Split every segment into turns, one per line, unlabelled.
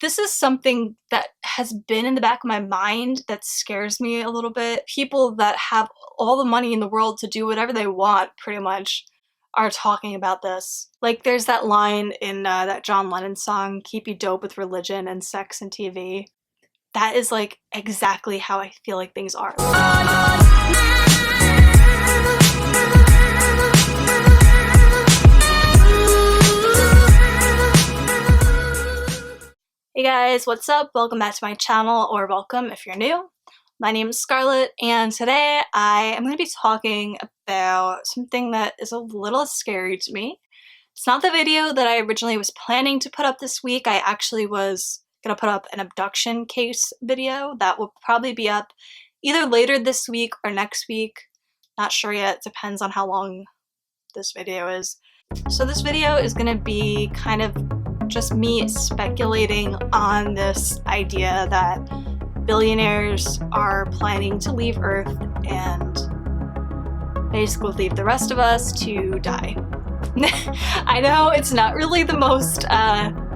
this is something that has been in the back of my mind that scares me a little bit. People that have all the money in the world to do whatever they want, pretty much, are talking about this. Like, there's that line in that John Lennon song, "Keep you dope with religion and sex and TV." That is, like, exactly how I feel like things are. Hey guys, what's up? Welcome back to my channel, or welcome if you're new. My name is Scarlett, and today I am going to be talking about something that is a little scary to me. It's not the video that I originally was planning to put up this week. I actually was going to put up an abduction case video that will probably be up either later this week or next week. Not sure yet, depends on how long this video is. So this video is going to be kind of just me speculating on this idea that billionaires are planning to leave Earth and basically leave the rest of us to die. I know it's not really the most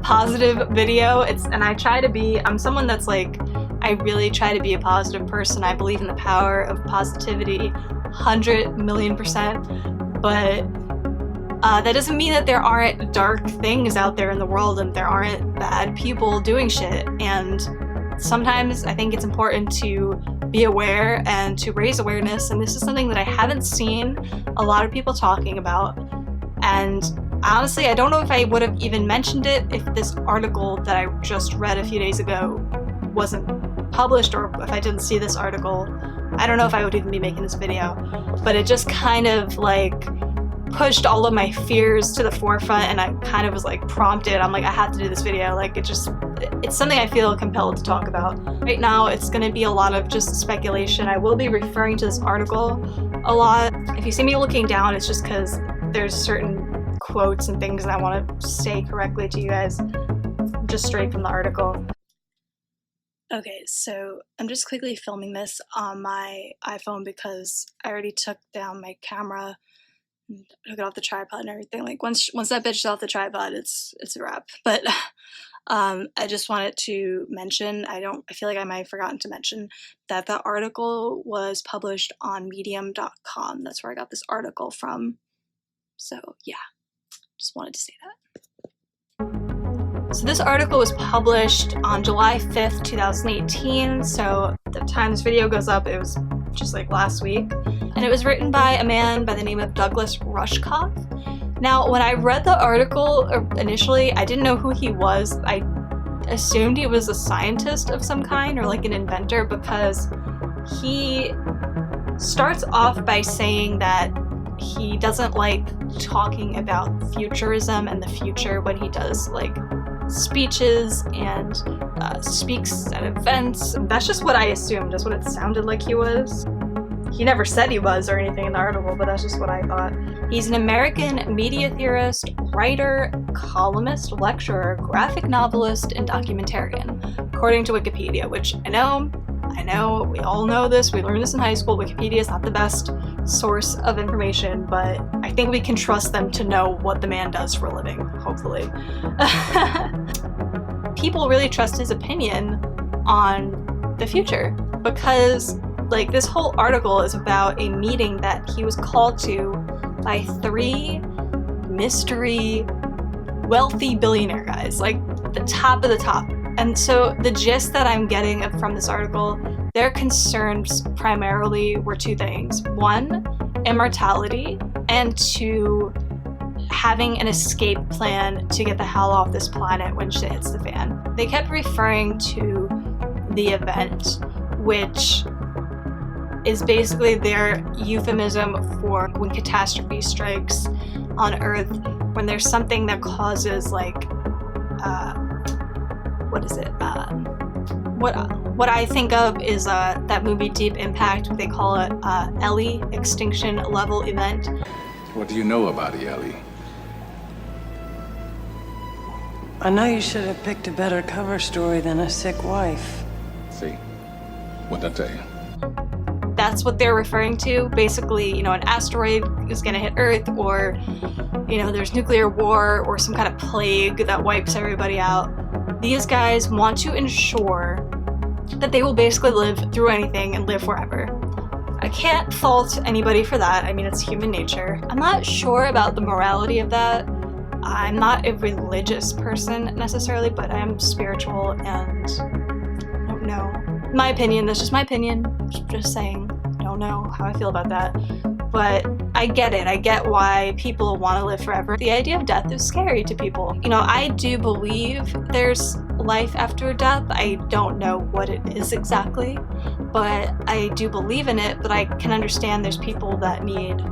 positive video, and I try to be, I'm someone that's like, I really try to be a positive person. I believe in the power of positivity 100,000,000%, but that doesn't mean that there aren't dark things out there in the world and there aren't bad people doing shit. And sometimes I think it's important to be aware and to raise awareness, and this is something that I haven't seen a lot of people talking about. And honestly, I don't know if I would have even mentioned it if this article that I just read a few days ago wasn't published, or if I didn't see this article. I don't know if I would even be making this video, but it just kind of like pushed all of my fears to the forefront, and I kind of was like prompted. I'm like, I have to do this video. Like, it's something I feel compelled to talk about. Right now, it's going to be a lot of just speculation. I will be referring to this article a lot. If you see me looking down, it's just because there's certain quotes and things that I want to say correctly to you guys, just straight from the article. Okay, so I'm just quickly filming this on my iPhone because I already took down my camera, took it off the tripod and everything. Like, once that bitch is off the tripod, it's a wrap. But I just wanted to mention, I feel like I might have forgotten to mention that the article was published on medium.com. That's where I got this article from. So yeah, just wanted to say that. So this article was published on July 5th, 2018. So the time this video goes up, it was just like last week. And it was written by a man by the name of Douglas Rushkoff. Now, when I read the article initially, I didn't know who he was. I assumed he was a scientist of some kind, or like an inventor, because he starts off by saying that he doesn't like talking about futurism and the future when he does like speeches and speaks at events. That's just what I assumed. That's what it sounded like he was. He never said he was or anything in the article, but that's just what I thought. He's an American media theorist, writer, columnist, lecturer, graphic novelist, and documentarian, according to Wikipedia, which I know, we all know this, we learned this in high school. Wikipedia is not the best source of information, but I think we can trust them to know what the man does for a living, hopefully. People really trust his opinion on the future, because like, this whole article is about a meeting that he was called to by 3 mystery wealthy billionaire guys, like the top of the top. And so the gist that I'm getting from this article, their concerns primarily were 2 things. 1, immortality, and 2, having an escape plan to get the hell off this planet when shit hits the fan. They kept referring to the event, which is basically their euphemism for when catastrophe strikes on Earth, when there's something that causes like, what is it? What I think of is that movie Deep Impact. They call it ELLE, extinction level event.
What do you know about ELLE?
I know you should have picked a better cover story than a sick wife.
See? What'd I tell you?
That's what they're referring to. Basically, you know, an asteroid is gonna hit Earth, or, you know, there's nuclear war or some kind of plague that wipes everybody out. These guys want to ensure that they will basically live through anything and live forever. I can't fault anybody for that. I mean, it's human nature. I'm not sure about the morality of that. I'm not a religious person necessarily, but I am spiritual, and I don't know. My opinion, that's just my opinion. Just saying, I don't know how I feel about that. But I get it. I get why people want to live forever. The idea of death is scary to people. You know, I do believe there's life after death. I don't know what it is exactly, but I do believe in it. But I can understand there's people that need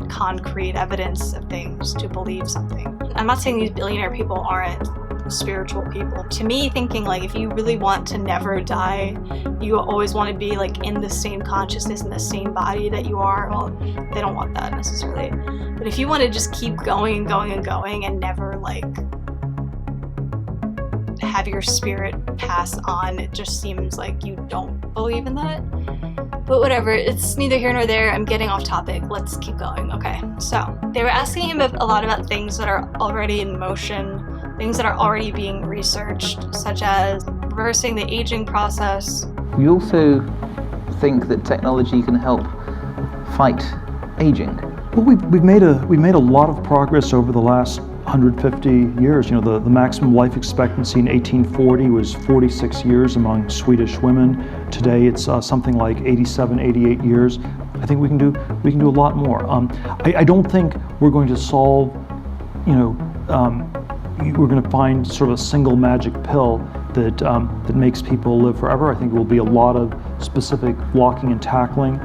concrete evidence of things to believe something. I'm not saying these billionaire people aren't spiritual people. To me, thinking like if you really want to never die, you always want to be like in the same consciousness, in the same body that you are. Well, they don't want that necessarily. But if you want to just keep going and going and going and never like have your spirit pass on, it just seems like you don't believe in that. But whatever, it's neither here nor there. I'm getting off topic. Let's keep going. Okay, so they were asking him a lot about things that are already in motion, things that are already being researched, such as reversing the aging process.
We also think that technology can help fight aging.
Well, we've made a lot of progress over the last 150 years. You know, the maximum life expectancy in 1840 was 46 years among Swedish women. Today it's something like 87, 88 years. I think we can do a lot more. I don't think we're going to solve, we're going to find sort of a single magic pill that makes people live forever. I think it will be a lot of specific blocking and tackling.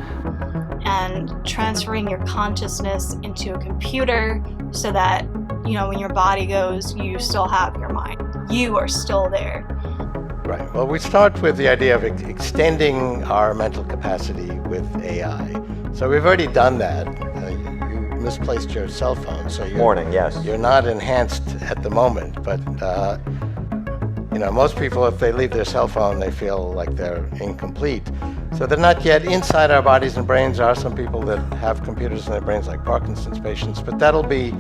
And transferring your consciousn's into a computer so that, you know, when your body goes, you still have your mind. You are still there.
Right. Well, we start with the idea of extending our mental capacity with AI. So we've already done that. You misplaced your cell phone, so you're not enhanced at the moment. But most people, if they leave their cell phone, they feel like they're incomplete. So they're not yet inside our bodies and brains. There are some people that have computers in their brains, like Parkinson's patients, but that'll be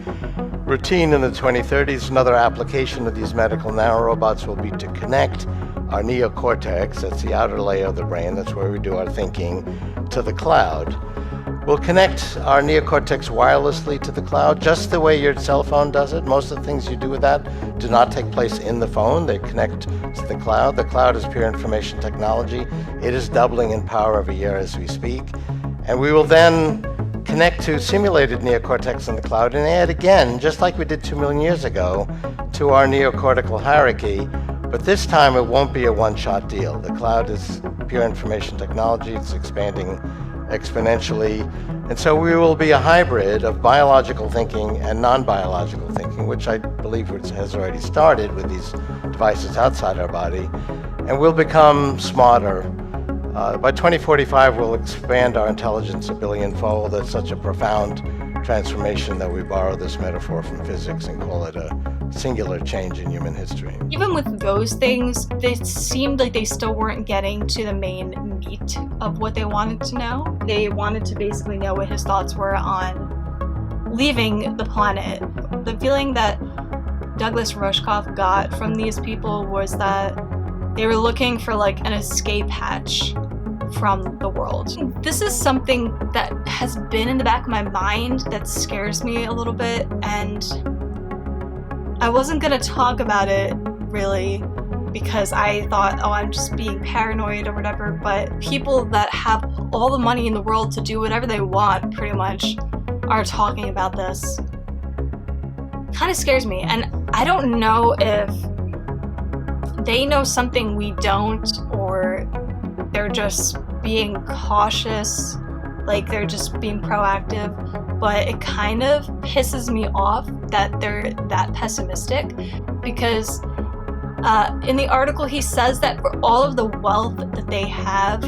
routine in the 2030s. Another application of these medical nanorobots will be to connect our neocortex, that's the outer layer of the brain, that's where we do our thinking, to the cloud. We'll connect our neocortex wirelessly to the cloud, just the way your cell phone does it. Most of the things you do with that do not take place in the phone. They connect to the cloud. The cloud is pure information technology. It is doubling in power every year as we speak. And we will then connect to simulated neocortex in the cloud and add again, just like we did 2 million years ago, to our neocortical hierarchy. But this time it won't be a one-shot deal. The cloud is pure information technology. It's expanding exponentially. And so we will be a hybrid of biological thinking and non-biological thinking, which I believe has already started with these devices outside our body. And we'll become smarter. By 2045, we'll expand our intelligence 1 billion-fold. That's such a profound transformation that we borrow this metaphor from physics and call it a singular change in human history.
Even with those things, they seemed like they still weren't getting to the main meat of what they wanted to know. They wanted to basically know what his thoughts were on leaving the planet. The feeling that Douglas Rushkoff got from these people was that they were looking for like an escape hatch from the world. This is something that has been in the back of my mind that scares me a little bit, and I wasn't gonna talk about it really because I thought, oh, I'm just being paranoid or whatever, but people that have all the money in the world to do whatever they want pretty much are talking about this. Kind of scares me, and I don't know if they know something we don't, or they're just being cautious, like they're just being proactive, but it kind of pisses me off that they're that pessimistic, because in the article he says that for all of the wealth that they have,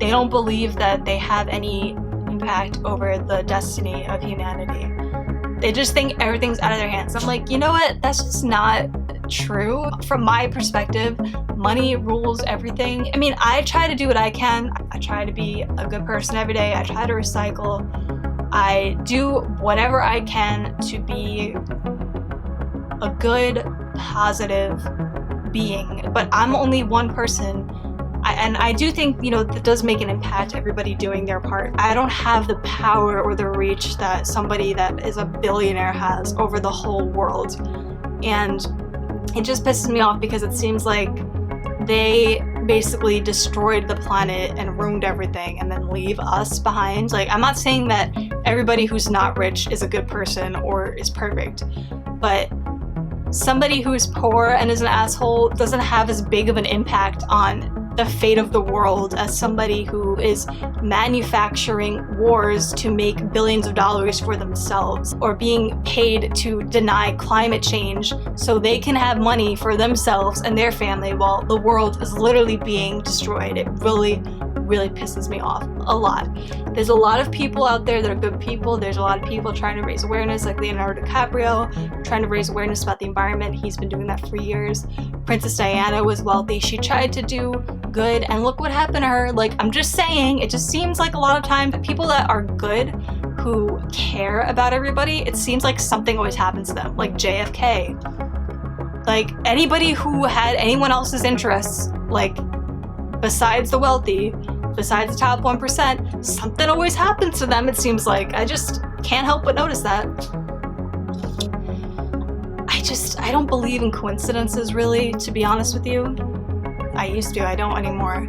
they don't believe that they have any impact over the destiny of humanity. They just think everything's out of their hands. I'm like, you know what? That's just not true. From my perspective, money rules everything. I mean, I try to do what I can. I try to be a good person every day. I try to recycle. I do whatever I can to be a good, positive being, but I'm only one person. And I do think, that does make an impact, everybody doing their part. I don't have the power or the reach that somebody that is a billionaire has over the whole world. And it just pisses me off because it seems like they basically destroyed the planet and ruined everything and then leave us behind. Like, I'm not saying that everybody who's not rich is a good person or is perfect, but somebody who is poor and is an asshole doesn't have as big of an impact on the fate of the world as somebody who is manufacturing wars to make billions of dollars for themselves, or being paid to deny climate change so they can have money for themselves and their family while the world is literally being destroyed. It really pisses me off a lot. There's a lot of people out there that are good people. There's a lot of people trying to raise awareness, like Leonardo DiCaprio, trying to raise awareness about the environment. He's been doing that for years. Princess Diana was wealthy. She tried to do good, and look what happened to her. Like, I'm just saying, it just seems like a lot of times people that are good, who care about everybody, it seems like something always happens to them, like JFK. Like, anybody who had anyone else's interests, like, besides the wealthy, besides the top 1%, something always happens to them, it seems like. I just can't help but notice that. I don't believe in coincidences, really, to be honest with you. I used to, I don't anymore.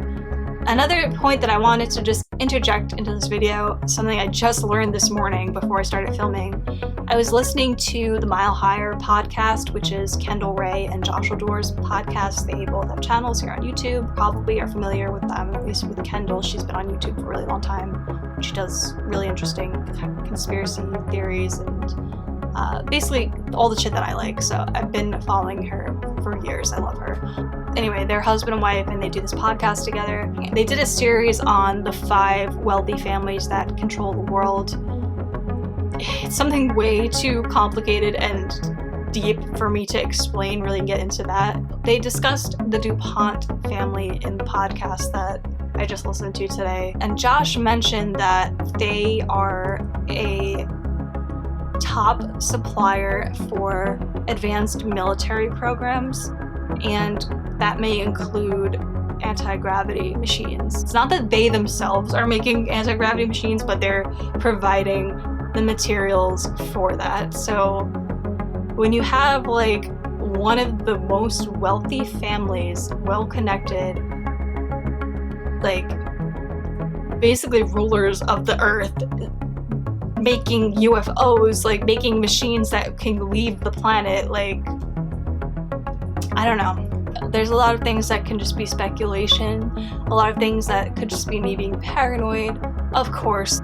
Another point that I wanted to just interject into this video, something I just learned this morning before I started filming. I was listening to the Mile Higher podcast, which is Kendall Ray and Joshua Doerr's podcast. They both have channels here on YouTube. Probably are familiar with them, at least with Kendall. She's been on YouTube for a really long time. She does really interesting conspiracy theories and basically all the shit that I like. So I've been following her for years. I love her. Anyway, they're husband and wife, and they do this podcast together. They did a series on the 5 wealthy families that control the world. It's something way too complicated and deep for me to explain, really get into that. They discussed the DuPont family in the podcast that I just listened to today. And Josh mentioned that they are a top supplier for advanced military programs, and that may include anti-gravity machines. It's not that they themselves are making anti-gravity machines, but they're providing the materials for that. So when you have like one of the most wealthy families, well-connected, like basically rulers of the earth, making UFOs, like making machines that can leave the planet, like, I don't know. There's a lot of things that can just be speculation, a lot of things that could just be me being paranoid. Of course,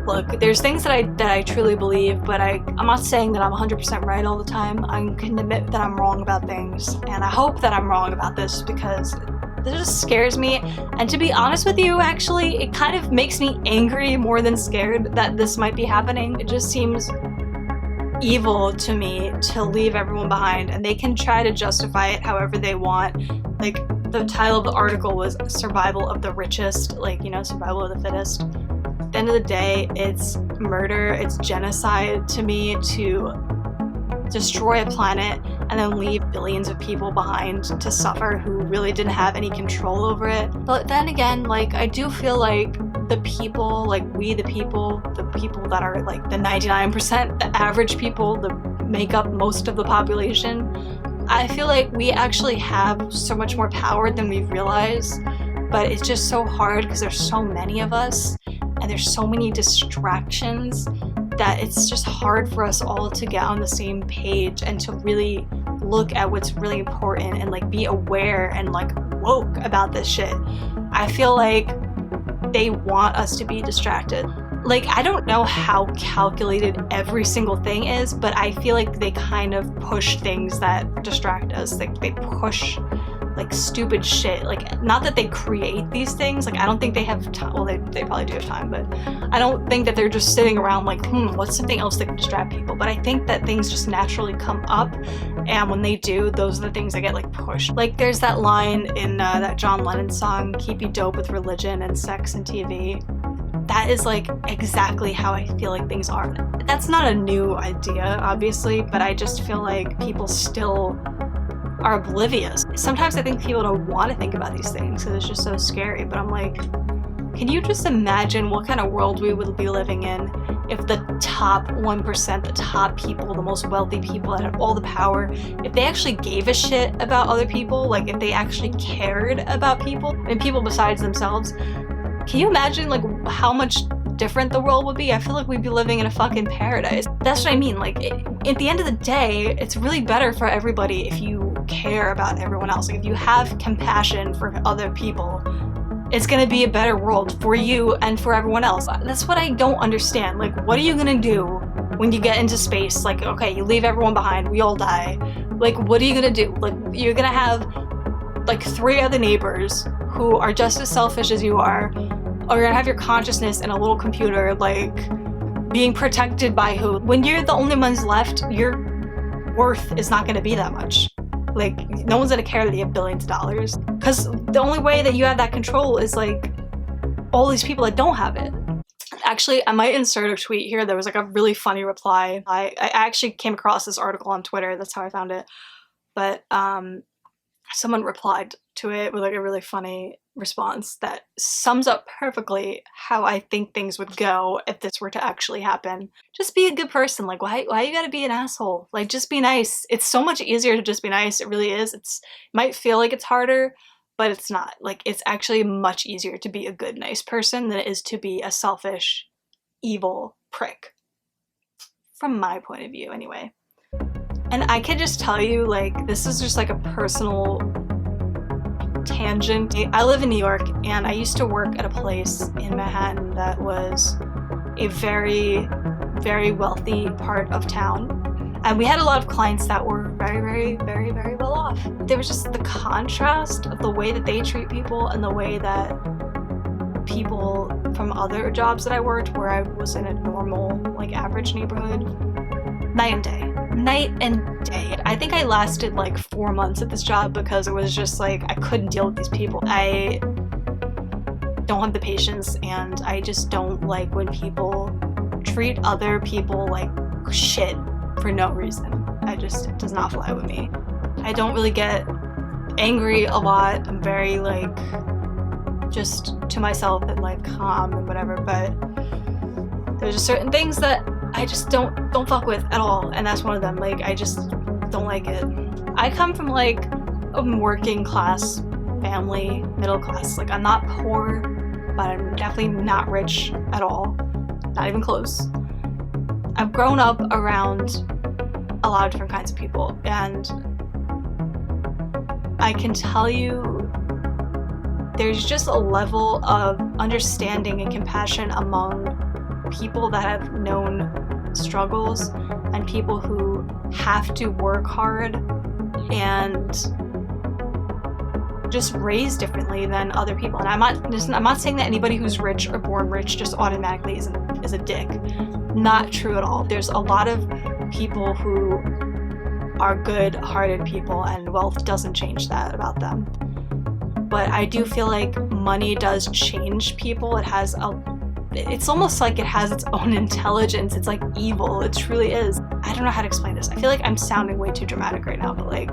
look, there's things that I truly believe, but I'm not saying that I'm 100% right all the time. I can admit that I'm wrong about things, and I hope that I'm wrong about this because this just scares me. And to be honest with you, actually, it kind of makes me angry more than scared that this might be happening. It just seems evil to me to leave everyone behind, and they can try to justify it however they want. Like, the title of the article was Survival of the Richest, like, survival of the fittest. At the end of the day, it's murder, it's genocide to me to destroy a planet and then leave billions of people behind to suffer who really didn't have any control over it. But then again, like, I do feel like the people, like the people that are like the 99%, the average people that make up most of the population, I feel like we actually have so much more power than we realize, but it's just so hard because there's so many of us and there's so many distractions that it's just hard for us all to get on the same page and to really look at what's really important and like be aware and like woke about this shit. I feel like they want us to be distracted. Like, I don't know how calculated every single thing is, but I feel like they kind of push things that distract us. Like, they push like stupid shit. Like, not that they create these things. Like, I don't think they have time. Well, they probably do have time, but I don't think that they're just sitting around like, what's something else that can distract people? But I think that things just naturally come up, and when they do, those are the things that get like pushed. Like, there's that line in that John Lennon song, "Keep you dope with religion and sex and TV." That is like exactly how I feel like things are. That's not a new idea, obviously, but I just feel like people still are oblivious. Sometimes I think people don't want to think about these things because it's just so scary, but I'm like, can you just imagine what kind of world we would be living in if the top 1%, the top people, the most wealthy people that have all the power, if they actually gave a shit about other people, like if they actually cared about people and people besides themselves? Can you imagine like how much different the world would be? I feel like we'd be living in a fucking paradise. That's what I mean. Like, at the end of the day, it's really better for everybody if you care about everyone else. Like, if you have compassion for other people, it's gonna be a better world for you and for everyone else. That's what I don't understand. Like, what are you gonna do when you get into space? Like, okay, you leave everyone behind, we all die. Like, what are you gonna do? Like, you're gonna have like 3 other neighbors who are just as selfish as you are, or you're gonna have your consciousness in a little computer, like, being protected by who? When you're the only ones left, your worth is not gonna be that much. Like, no one's gonna care that you have billions of dollars. Because the only way that you have that control is, like, all these people that don't have it. Actually, I might insert a tweet here. There was, like, a really funny reply. I actually came across this article on Twitter. That's how I found it. But, someone replied to it with, like, a really funny response that sums up perfectly how I think things would go if this were to actually happen. Just be a good person. Like, why you gotta be an asshole? Like, just be nice. It's so much easier to just be nice. It really is. It might feel like it's harder, but it's not. Like, it's actually much easier to be a good, nice person than it is to be a selfish, evil prick. From my point of view, anyway. And I can just tell you, like, this is just like a personal tangent. I live in New York, and I used to work at a place in Manhattan that was a very, very wealthy part of town. And we had a lot of clients that were very, very, very, very well off. There was just the contrast of the way that they treat people and the way that people from other jobs that I worked, where I was in a normal, like, average neighborhood, night and day. Night and day. I think I lasted like 4 months at this job because it was just like I couldn't deal with these people. I don't have the patience, and I just don't like when people treat other people like shit for no reason. It does not fly with me. I don't really get angry a lot. I'm very like just to myself and like calm and whatever, but there's just certain things that I just don't fuck with at all, and that's one of them. Like, I just don't like it. I come from like a working class family, middle class. Like, I'm not poor, but I'm definitely not rich at all. Not even close. I've grown up around a lot of different kinds of people, and I can tell you there's just a level of understanding and compassion among people that have known struggles and people who have to work hard and just raised differently than other people. And I'm not saying that anybody who's rich or born rich just automatically is a dick. Not true at all. There's a lot of people who are good-hearted people, and wealth doesn't change that about them. But I do feel like money does change people. It's almost like it has its own intelligence. It's like evil. It truly is. I don't know how to explain this. I feel like I'm sounding way too dramatic right now, but like,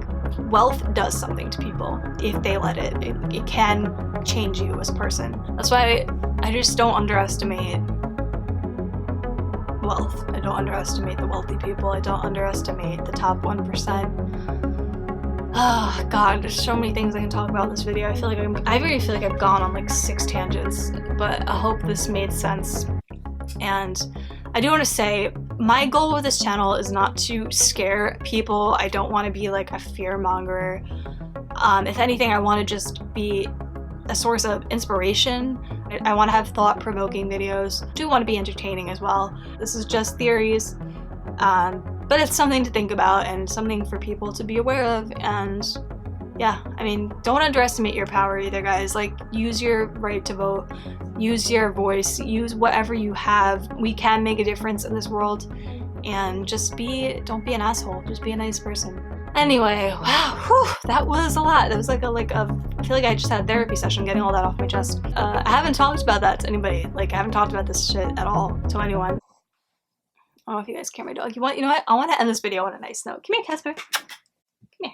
wealth does something to people if they let it. It can change you as a person. That's why I just don't underestimate wealth. I don't underestimate the wealthy people. I don't underestimate the top 1%. Oh God, there's so many things I can talk about in this video. I really feel like I've gone on like 6 tangents, but I hope this made sense. And I do want to say, my goal with this channel is not to scare people. I don't want to be like a fear monger. If anything, I want to just be a source of inspiration. I want to have thought-provoking videos. I do want to be entertaining as well. This is just theories. But it's something to think about and something for people to be aware of. And yeah, I mean, don't underestimate your power either, guys. Like, use your right to vote, use your voice, use whatever you have. We can make a difference in this world, and don't be an asshole. Just be a nice person. Anyway, wow, whew, that was a lot. That was I feel like I just had a therapy session getting all that off my chest. I haven't talked about that to anybody. Like, I haven't talked about this shit at all to anyone. I don't know if you guys care, my dog. You know what? I want to end this video on a nice note. Come here, Casper. Come here.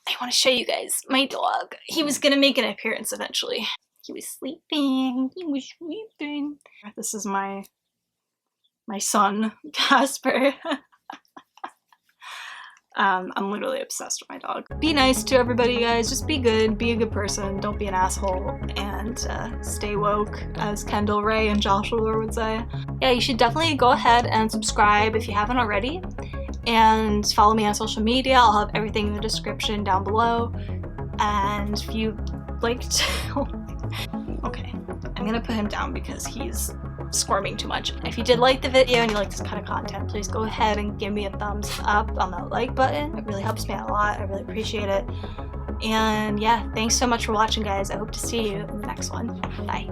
I want to show you guys my dog. He was gonna make an appearance eventually. He was sleeping. He was sleeping. This is my son, Casper. I'm literally obsessed with my dog. Be nice to everybody, guys. Just be good. Be a good person. Don't be an asshole. And stay woke, as Kendall Ray and Joshua would say. Yeah, you should definitely go ahead and subscribe if you haven't already. And follow me on social media. I'll have everything in the description down below. And if you liked... Okay, I'm gonna put him down because he's squirming too much. If you did like the video and you like this kind of content, please go ahead and give me a thumbs up on that like button. It really helps me out a lot. I really appreciate it. And yeah, thanks so much for watching, guys. I hope to see you in the next one. Bye.